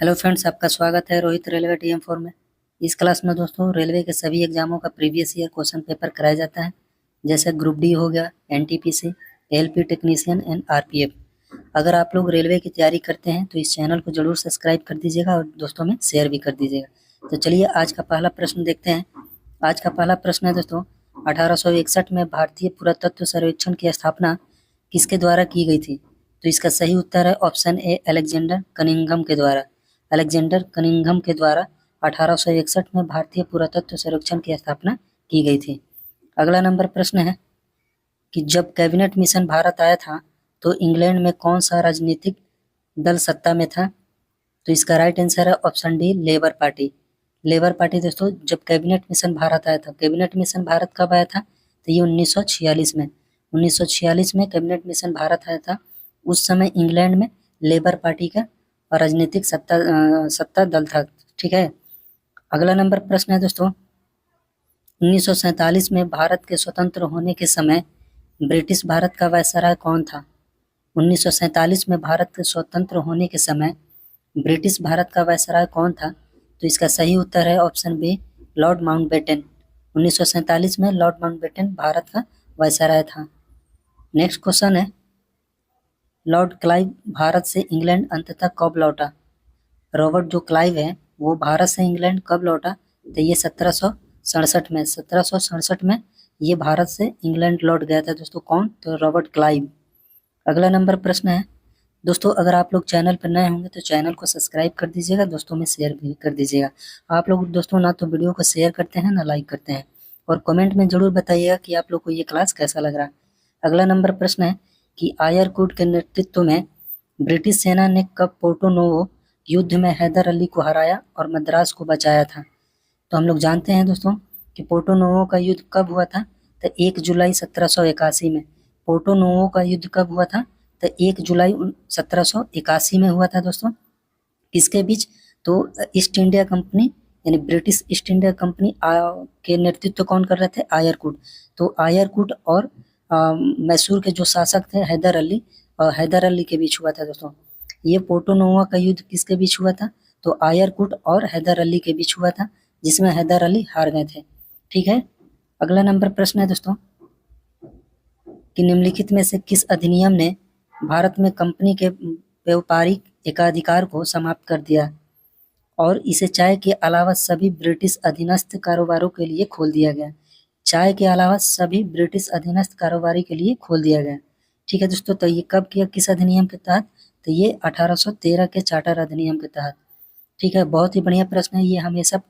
Hello friends, आपका स्वागत है रोहित रेलवे TM4 में। इस क्लास में दोस्तों रेलवे के सभी एग्जामों का प्रीवियस ईयर क्वेश्चन पेपर कराया जाता है, जैसे ग्रुप डी हो गया, NTPC, LP technician and RPF। अगर आप लोग रेलवे की तैयारी करते हैं तो इस चैनल को जरूर सब्सक्राइब कर दीजिएगा और दोस्तों में शेयर भी कर दीजिएगा। तो चलिए आज का पहला प्रश्न देखते हैं। आज का पहला प्रश्न है दोस्तों, 1861 में भारतीय पुरातत्व सर्वेक्षण की स्थापना किसके द्वारा की गई थी? तो इसका सही उत्तर है ऑप्शन ए, अलेक्जेंडर कनिंघम के द्वारा। अलेक्जेंडर कनिंघम के द्वारा 1861 में भारतीय पुरातत्व सर्वेक्षण की स्थापना की गई थी। अगला नंबर प्रश्न है कि जब कैबिनेट मिशन भारत आया था तो इंग्लैंड में कौन सा राजनीतिक दल सत्ता में था? तो इसका राइट आंसर है option D, labour party. Labour party दोस्तों, जब कैबिनेट मिशन भारत आया था, कैबिनेट मिशन भारत कब आया था? तो ये 1946 में 1946 में कैबिनेट मिशन भारत आया था। उस समय इंग्लैंड में लेबर पार्टी का राजनीतिक सत्ता दल था। ठीक है। अगला नंबर प्रश्न है दोस्तों, 1947 में भारत के स्वतंत्र होने के समय ब्रिटिश भारत का वायसराय कौन था? 1947 में भारत के स्वतंत्र होने के समय ब्रिटिश भारत का वायसराय कौन था? तो इसका सही उत्तर है ऑप्शन बी, लॉर्ड माउंटबेटन। 1947 में लॉर्ड माउंटबेटन भारत का वायसराय था। नेक्स्ट क्वेश्चन है, लॉर्ड क्लाइव भारत से इंग्लैंड अंततः कब लौटा? रॉबर्ट जो क्लाइव है वो भारत से इंग्लैंड कब लौटा? तो ये 1767 में ये भारत से इंग्लैंड लौट गया था दोस्तों। कौन? तो रॉबर्ट क्लाइव। अगला नंबर प्रश्न है दोस्तों, अगर आप लोग चैनल पर नए होंगे तो चैनल को सब्सक्राइब कर दीजिएगा, दोस्तों में शेयर भी कर दीजिएगा। आप लोग दोस्तों ना तो वीडियो को शेयर करते हैं ना लाइक करते हैं, और कमेंट में जरूर बताइएगा कि आप लोग को ये क्लास कैसा लग रहा है। अगला नंबर प्रश्न है कि आयरकुट के नेतृत्व में ब्रिटिश सेना ने कब पोर्टो नोवो युद्ध में हैदर अली को हराया और मद्रास को बचाया था? तो हम लोग जानते हैं दोस्तों कि पोर्टो नोवो का युद्ध कब हुआ था? तो 1 जुलाई 1781 में। पोर्टो नोवो का युद्ध कब हुआ था? तो 1 जुलाई 1781 में हुआ था दोस्तों। किसके बीच? तो ईस्ट इंडिया कंपनी यानी ब्रिटिश ईस्ट इंडिया कंपनी के नेतृत्व कौन कर रहे थे? आयरकुट। तो आयरकुट और मैसूर के जो शासक थे हैदर अली, और हैदर अली के बीच हुआ था दोस्तों। ये पोर्टो नोवो का युद्ध किसके बीच हुआ था? तो आयरकुट और हैदर अली के बीच हुआ था, जिसमें हैदर अली हार गए थे। ठीक है। अगला नंबर प्रश्न है दोस्तों कि निम्नलिखित में से किस अधिनियम ने भारत में कंपनी के व्यापारिक एकाधिकार को समाप्त कर दिया और इसे चाय के अलावा सभी ब्रिटिश अधीनस्थ कारोबारों के लिए खोल दिया गया? चाय के अलावा सभी ब्रिटिश अधीनस्थ कारोबारी के लिए खोल दिया गया। ठीक है दोस्तों, तो ये कब किया, किस अधिनियम के तहत? तो ये 1813 के चार्टर अधिनियम के तहत। ठीक है, बहुत ही बढ़िया प्रश्न है ये, हमेशा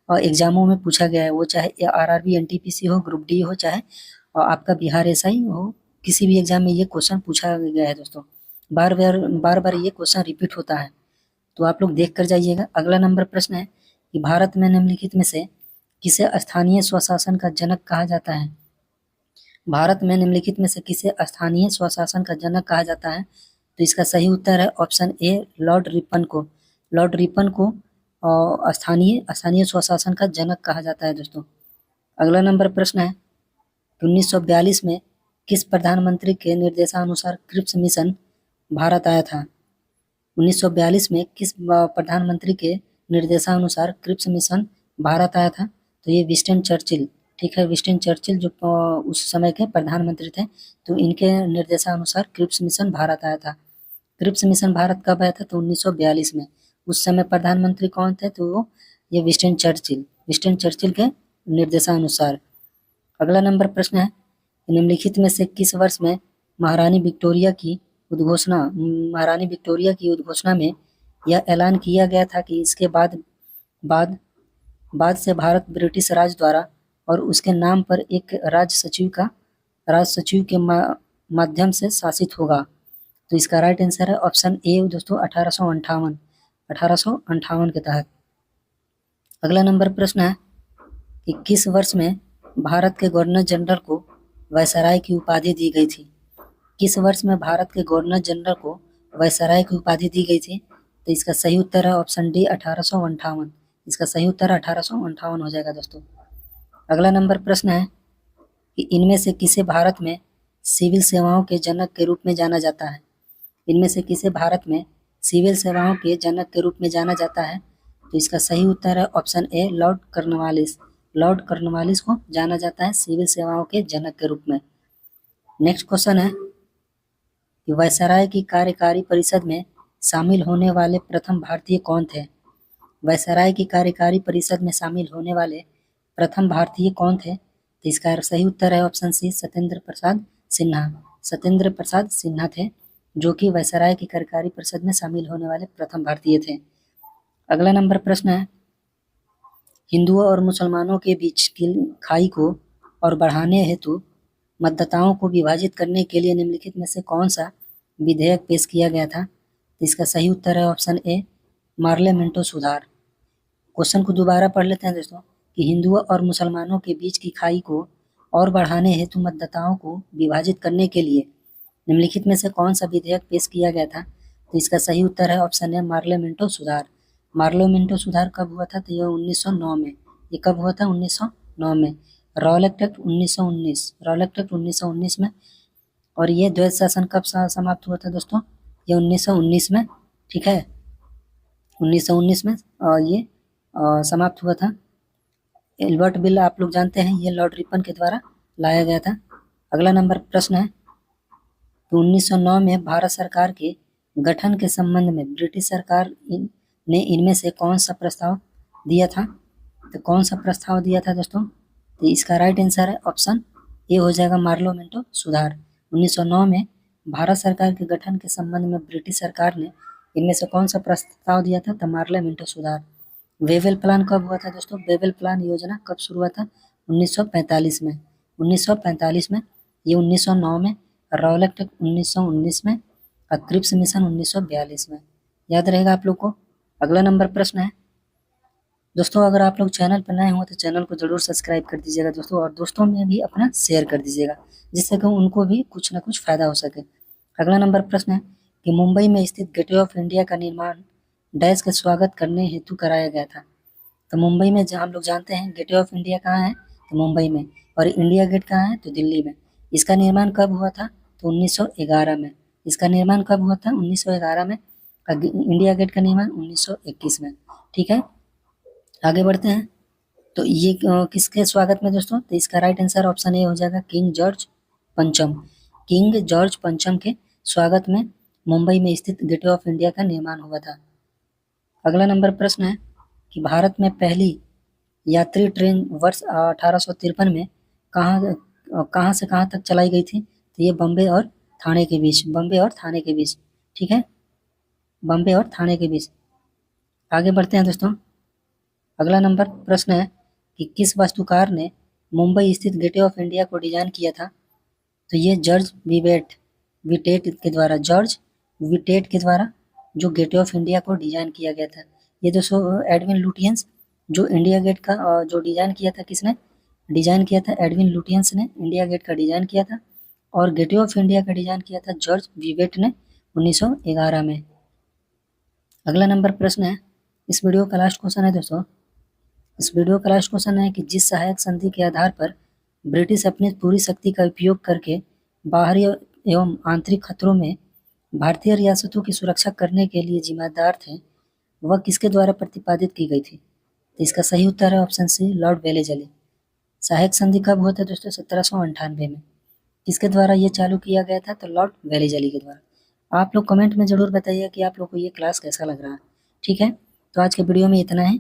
एग्जामों में पूछा गया है, वो चाहे RRB NTPC हो, ग्रुप डी हो, चाहे आपका बिहार SI हो, किसी भी एग्जाम में ये क्वेश्चन पूछा गया है दोस्तों। बार बार ये क्वेश्चन रिपीट होता है, तो आप लोग देख कर जाइएगा। अगला नंबर प्रश्न है कि भारत में निम्नलिखित में से किसे स्थानीय स्वशासन का जनक कहा जाता है? भारत में निम्नलिखित में से किसे स्थानीय स्वशासन का जनक कहा जाता है? तो इसका सही उत्तर है ऑप्शन ए, लॉर्ड रिपन को। लॉर्ड रिपन को स्थानीय स्वशासन का जनक कहा जाता है दोस्तों। अगला नंबर प्रश्न है 1942 में किस प्रधानमंत्री के निर्देशानुसार क्रिप्स मिशन भारत आया था? 1942 में किस प्रधानमंत्री के निर्देशानुसार क्रिप्स मिशन भारत आया था? तो ये विंस्टन चर्चिल। ठीक है, विंस्टन चर्चिल जो उस समय के प्रधानमंत्री थे, तो इनके निर्देशानुसार क्रिप्स मिशन भारत आया था। क्रिप्स मिशन भारत कब आया था? तो 1942 में। उस समय प्रधानमंत्री कौन थे? तो ये विंस्टन चर्चिल के निर्देशानुसार। अगला नंबर प्रश्न है, निम्नलिखित में से किस वर्ष में महारानी विक्टोरिया की उद्घोषणा में यह ऐलान किया गया था कि इसके बाद से भारत ब्रिटिश राज द्वारा और उसके नाम पर एक राज सचिव के माध्यम से शासित होगा? तो इसका राइट आंसर है ऑप्शन ए दोस्तों, 1858 के तहत। अगला नंबर प्रश्न है कि किस वर्ष में भारत के गवर्नर जनरल को वायसराय की उपाधि दी गई थी? किस वर्ष में भारत के गवर्नर जनरल को वायसराय की उपाधि दी गई थी? तो इसका सही उत्तर है ऑप्शन डी, 1858। इसका सही उत्तर 1858 हो जाएगा दोस्तों। अगला नंबर प्रश्न है कि इनमें से किसे भारत में सिविल सेवाओं के जनक के रूप में जाना जाता है? इनमें से किसे भारत में सिविल सेवाओं के जनक के रूप में जाना जाता है? तो इसका सही उत्तर है option A Lord Cornwallis. Lord Cornwallis को जाना जाता है सिविल सेवाओं के जनक के रूप में। नेक्स्ट क्वेश्चन है कि वायसराय की कार्यकारी परिषद में शामिल होने वाले प्रथम भारतीय कौन थे? वायसराय की कार्यकारी परिषद में शामिल होने वाले प्रथम भारतीय कौन थे? तो इसका सही उत्तर है ऑप्शन सी सत्येंद्र प्रसाद सिन्हा। सत्येंद्र प्रसाद सिन्हा थे जो कि वायसराय की कार्यकारी परिषद में शामिल होने वाले प्रथम भारतीय थे। अगला नंबर प्रश्न है हिंदुओं और मुसलमानों के बीच की खाई को और बढ़ाने हेतु मतदाताओं को विभाजित करने के लिए निम्नलिखित में से कौन सा विधेयक पेश किया गया था? तो इसका सही उत्तर है ऑप्शन ए मार्ले मिंटो सुधार। क्वेश्चन को दोबारा पढ़ लेते हैं दोस्तों कि हिंदुओं और मुसलमानों के बीच की खाई को और बढ़ाने हेतु मतदाताओं को विभाजित करने के लिए निम्नलिखित में से कौन सा विधेयक पेश किया गया था? तो इसका सही उत्तर है ऑप्शन है मार्ले मिंटो सुधार। मार्ले मिंटो सुधार कब हुआ था? तो यह 1909 में। ये कब हुआ था? 1909 में। रॉलेट एक्ट 1919, रॉलेट एक्ट 1919 में। और ये द्वैध शासन कब समाप्त हुआ था दोस्तों? ये 1919 में। ठीक है, 1919 में ये समाप्त हुआ था। एल्बर्ट बिल आप लोग जानते हैं, ये लॉर्ड रिपन के द्वारा लाया गया था। अगला नंबर प्रश्न है तो 1909 में भारत सरकार के गठन के संबंध में ब्रिटिश सरकार ने इनमें से कौन सा प्रस्ताव दिया था? तो कौन सा प्रस्ताव दिया था दोस्तों? तो इसका राइट आंसर है ऑप्शन ए हो जाएगा मार्लो मिंटो सुधार। 1909 में भारत सरकार के गठन के संबंध में ब्रिटिश सरकार ने इनमें से कौन सा प्रस्ताव दिया था? तो मार्ले मिंटो सुधार। वेवेल प्लान कब हुआ था दोस्तों? वेवेल प्लान योजना कब शुरू हुआ था? 1945 में। 1945 में। ये 1909 में। रॉलेट एक्ट 1919 में और क्रिप्स मिशन 1942 में। याद रहेगा आप लोग को। अगला नंबर प्रश्न है दोस्तों, अगर आप लोग चैनल पर नए हो तो चैनल को जरूर सब्सक्राइब कर दीजिएगा दोस्तों, और दोस्तों में भी अपना शेयर कर दीजिएगा जिससे कि उनको भी कुछ ना कुछ फायदा हो सके। अगला नंबर प्रश्न है कि मुंबई में स्थित गेटवे ऑफ इंडिया का निर्माण डैश का स्वागत करने हेतु कराया गया था। तो मुंबई में जहाँ हम लोग जानते हैं गेटवे ऑफ इंडिया कहाँ है? तो मुंबई में। और इंडिया गेट कहाँ है? तो दिल्ली में। इसका निर्माण कब हुआ था? तो 1911 में। इसका निर्माण कब हुआ था? 1911 में। इंडिया गेट का निर्माण 1921 में। ठीक है, आगे बढ़ते हैं। तो ये किसके स्वागत में दोस्तों? तो इसका राइट आंसर ऑप्शन ए हो जाएगा किंग जॉर्ज पंचम। किंग जॉर्ज पंचम के स्वागत में मुंबई में स्थित गेटवे ऑफ इंडिया का निर्माण हुआ था। अगला नंबर प्रश्न है कि भारत में पहली यात्री ट्रेन वर्ष 1853 में कहाँ से कहाँ तक चलाई गई थी? तो ये बम्बे और थाने के बीच। बम्बे और थाने के बीच। ठीक है, बम्बे और थाने के बीच। आगे बढ़ते हैं दोस्तों। अगला नंबर प्रश्न है कि किस वास्तुकार ने मुंबई स्थित गेटवे ऑफ इंडिया को डिजाइन किया था? तो ये जॉर्ज विटेट के द्वारा, जॉर्ज विटेट के द्वारा जो गेटवे ऑफ इंडिया को डिजाइन किया गया था। ये दोस्तों एडविन लुटियंस जो इंडिया गेट का जो डिजाइन किया था, किसने डिजाइन किया था? एडविन लुटियंस ने इंडिया गेट का डिजाइन किया था। और गेटवे ऑफ इंडिया का डिजाइन किया था जॉर्ज विवेट ने 1911 में। अगला नंबर प्रश्न है, इस वीडियो का लास्ट क्वेश्चन है दोस्तों। इस वीडियो का लास्ट क्वेश्चन है कि जिस सहायक संधि के आधार पर ब्रिटिश अपनी पूरी शक्ति का उपयोग करके बाहरी एवं आंतरिक खतरों में भारतीय रियासतों की सुरक्षा करने के लिए जिम्मेदार थे, वह किसके द्वारा प्रतिपादित की गई थी? तो इसका सही उत्तर है ऑप्शन सी लॉर्ड वेलेजली। सहायक संधि कब हुआ था दोस्तों? 1798 में। किसके द्वारा ये चालू किया गया था? तो लॉर्ड वेलेजली के द्वारा। आप लोग कमेंट में जरूर बताइए कि आप लोग को ये क्लास कैसा लग रहा है। ठीक है, तो आज के वीडियो में इतना है।